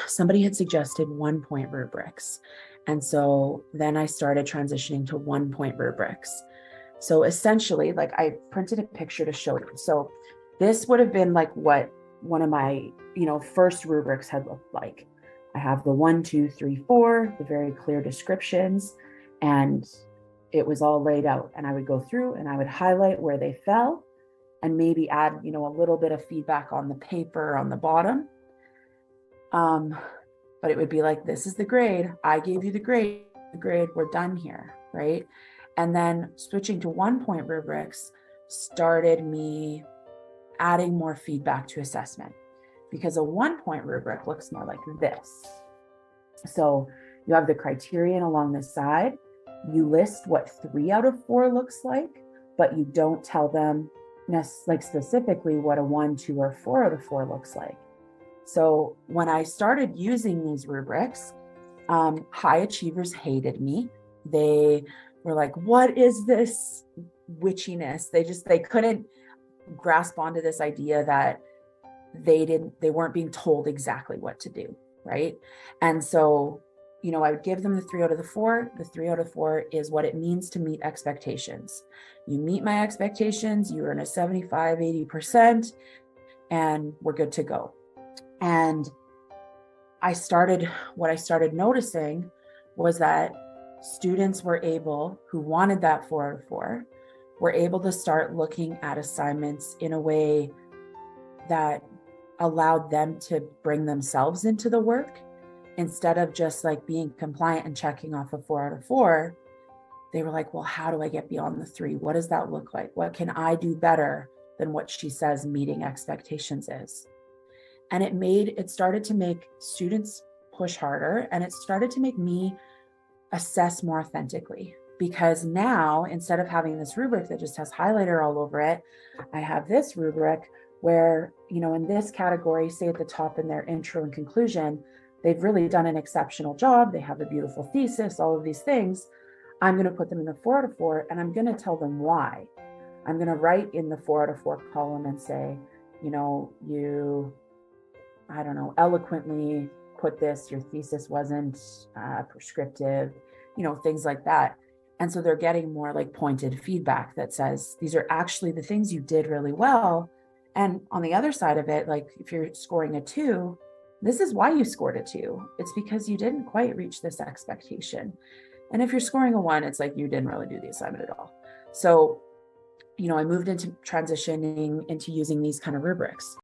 somebody had suggested 1 point rubrics. And so then I started transitioning to 1 point rubrics. So essentially, like I printed a picture to show you. So this would have been like what one of my, first rubrics had looked like. I have the 1, 2, 3, 4, the very clear descriptions, and it was all laid out. And I would go through and I would highlight where they fell and maybe add, a little bit of feedback on the paper on the bottom. But it would be like, this is the grade. I gave you the grade, we're done here, right? And then switching to 1 point rubrics started me adding more feedback to assessment, because a 1 point rubric looks more like this. So you have the criterion along the side. You list what 3 out of 4 looks like, but you don't tell them like specifically what a 1, 2, or 4 out of 4 looks like. So when I started using these rubrics, high achievers hated me. They were like, what is this witchiness? They couldn't grasp onto this idea that they weren't being told exactly what to do, right? And so, I would give them the 3 out of the 4. The 3 out of 4 is what it means to meet expectations. You meet my expectations, you earn a 75, 80%, and we're good to go. And what I started noticing was that students who wanted that 4 out of 4, were able to start looking at assignments in a way that allowed them to bring themselves into the work. Instead of just like being compliant and checking off a 4 out of 4, they were like, well, how do I get beyond the 3? What does that look like? What can I do better than what she says meeting expectations is? And it started to make students push harder, and it started to make me assess more authentically, because now instead of having this rubric that just has highlighter all over it, I have this rubric where, in this category, say at the top in their intro and conclusion, they've really done an exceptional job. They have a beautiful thesis, all of these things. I'm going to put them in the 4 out of 4, and I'm going to tell them why. I'm going to write in the 4 out of 4 column and say, you, I don't know, eloquently put this, your thesis wasn't prescriptive, things like that. And so they're getting more like pointed feedback that says, these are actually the things you did really well. And on the other side of it, like if you're scoring a 2, this is why you scored a 2. It's because you didn't quite reach this expectation. And if you're scoring a 1, it's like you didn't really do the assignment at all. So, I moved into transitioning into using these kind of rubrics.